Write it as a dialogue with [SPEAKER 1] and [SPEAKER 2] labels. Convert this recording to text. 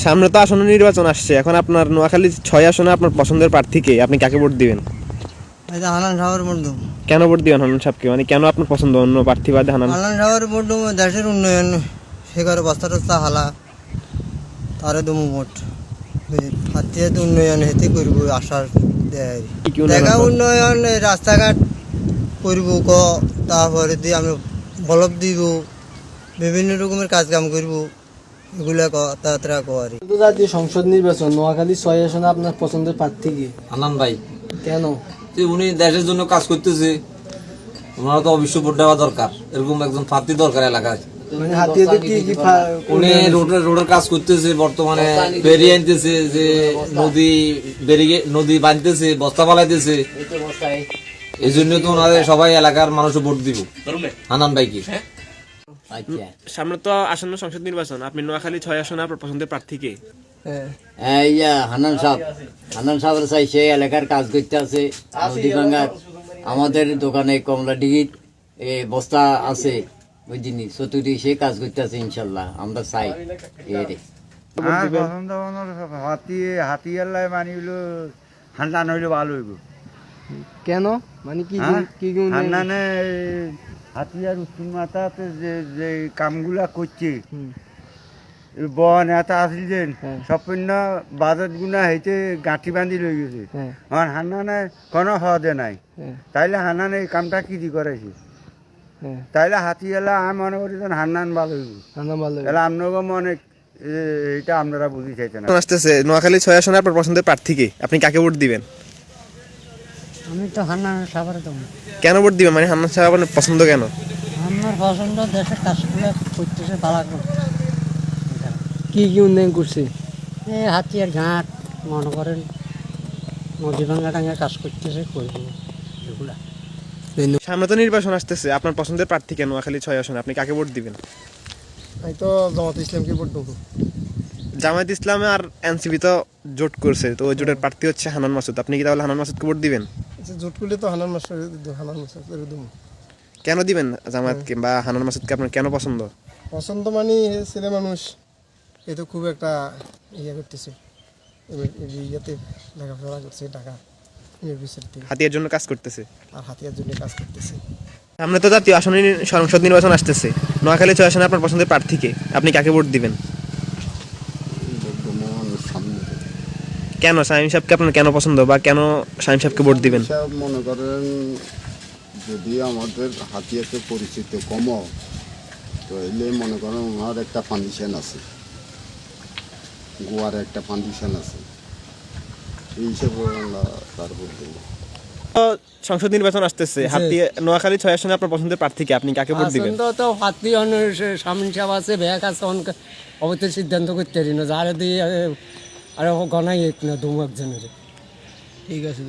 [SPEAKER 1] সামনে তো আসন্ন নির্বাচন আসছে, এখন আপনার নোয়াখালী 6 আসনে আপনার পছন্দের প্রার্থীকে, আপনি কাকে ভোট দিবেন?
[SPEAKER 2] হানান সাহেবের ভোট দেবো।
[SPEAKER 1] কেন ভোট দিবেন হান্নান সাহেবকে, মানে কেন আপনার পছন্দ অন্য প্রার্থী বাদে হান্নান?
[SPEAKER 2] হানান সাহেবের ভোট দেবো, দেশের উন্নয়ন সেখানে বস্তা টস্তা হালা তারে দেবো ভোট। হাতিয়াত উন্নয়ন হেতে করবো আশার দেয়।
[SPEAKER 1] কি উন্নয়ন
[SPEAKER 2] দেখা
[SPEAKER 1] করবেন?
[SPEAKER 2] উন্নয়ন রাস্তাঘাট করবো তারপরে দিয়ে আমি বলব দিব, বিভিন্ন রকমের কাজ কাম করবো, এগুলা তাড়াতাড়ি করি।
[SPEAKER 3] জাতীয় সংসদ নির্বাচন নোয়াখালী 6 আসনে আপনার পছন্দের প্রার্থী কি?
[SPEAKER 4] হান্নান ভাই,
[SPEAKER 3] কেন?
[SPEAKER 4] যে উনি দেশের জন্য কাজ করতেছে, ওনারা তো অবশ্যই ভোট দেওয়া দরকার, এরকম একজন প্রার্থী দরকার এলাকায়।
[SPEAKER 3] মানে হাতিয়াতে কি কি
[SPEAKER 4] উনি রোডের কাজ করতেছে, বর্তমানে বেরিয়ে আনতেছে, যে নদী বাঁধতেছে, বস্তা পালাইতেছে, এই জন্য তো ওনাদের সবাই এলাকার মানুষ ভোট দিব হান্নান ভাইকে।
[SPEAKER 1] সামনে তো আসন্ন সংসদ নির্বাচন, আপনি নোয়াখালী 6 আসনে আপনার পছন্দের প্রার্থীকে?
[SPEAKER 5] হান্নান সাহেবের চাই সে এলাকার কাজ করতে আছে। নদী ভাঙ্গার আমাদের দোকানে কমলা ডিগির বস্তা আছে, বুঝিনি চতুর্দি সে কাজ করতে আছে, ইনশাল্লাহ আমরা চাই এরে।
[SPEAKER 6] হাতিয়াল্লায় মানি হইলো হান্নান হইলে ভালো হইব।
[SPEAKER 3] কেন মানে কি কি
[SPEAKER 6] হান্নানে হাতিয়ার উত্তর মাথাতে যে কামগুলা করছে, বন এত আসিল যে সম্পূর্ণ বাজেট গুনা হইতে গাঁঠি বান্ধি লই গেছে। আমার হান্নানে কোনো হদে নাই, তাইলে হান্নানে এই কামটা কি দি করেছে, তাইলে হাতিয়ালা আমি মনে করি হান্নান ভালো হইব। তাহলে আপনাকে মনে এটা আপনারা বুঝি চাইছেন।
[SPEAKER 1] আসতেছে নোয়াখালী 6 আসনে আপনার পছন্দের প্রার্থীকে, আপনি কাকে ভোট দিবেন?
[SPEAKER 2] আমি তো হান্নান সাহেবের দেবো।
[SPEAKER 1] কেন ভোট দিবেন, মানে হান্নান সাহেব আপনার পছন্দ কেন?
[SPEAKER 2] আমার পছন্দ দেশের কাজগুলো করতেছে ভালো করে।
[SPEAKER 3] কি কি উন্নয়ন করছে?
[SPEAKER 2] এই হাতিয়ার ঘাট মনে করেন, নদী ভাঙ্গা টাঙ্গা কাজ করতেছে, করবো এগুলা।
[SPEAKER 1] সামনে তো নির্বাচন আসতেছে, আপনার পছন্দের প্রার্থীকে নোয়াখালী 6 আসনে, আপনি কাকে ভোট দিবেন?
[SPEAKER 3] আমি তো জামাত ইসলামকে ভোট দেবো।
[SPEAKER 1] জামায়াত ইসলামে আর এনসিপি তো জোট করছে, তো ওই জোটের প্রার্থী হচ্ছে হান্নান মাসুদ, আপনি কি তাহলে হান্নান মাসুদকে ভোট দিবেন?
[SPEAKER 3] জোট করলে তো হান্নান মাস্টার দেবো।
[SPEAKER 1] কেন দিবেন জামায়াতকে বা হান্নান মাসুদকে, আপনার কেন পছন্দ?
[SPEAKER 3] পছন্দ মানে ছেলে মানুষ, এ তো খুব একটা ইয়ে করতেছে, ইয়াতে লেখাপড়া করছে, টাকা
[SPEAKER 1] হাতিয়ার জন্য কাজ করতেছে
[SPEAKER 3] আর হাতিয়ার জন্য কাজ করতেছে।
[SPEAKER 1] সামনে তো জাতীয় আসনে সংসদ নির্বাচন আসতেছে, নোয়াখালী 6 আসনে আপনার পছন্দের প্রার্থীকে, আপনি কাকে ভোট দিবেন? কেন শামীম সাহেবকে আপনার কেন পছন্দ, বা কেন শামীম সাহেবকে ভোট দিবেন?
[SPEAKER 7] মনে করেন যদি আমাদের হাতিয়াতে পরিচিত কম, তো এলে মনে করেন ওনার একটা ফাউন্ডেশন আছে, গোয়ার একটা ফাউন্ডেশন আছে, এই হিসেবে আমরা তার ভোট দেব।
[SPEAKER 1] সংসদ নির্বাচন আসতেছে, নোয়াখালী 6 আসনে আপনার পছন্দের প্রার্থীকে, আপনি কাকে ভোট দিবেন?
[SPEAKER 2] তো হাতি সামনে সাহেব আছে, ব্যাগ আছে, অবশ্যই সিদ্ধান্ত করতে পারি না, যারা দিয়ে আরে গনাই না দু একজনের।
[SPEAKER 3] ঠিক আছে।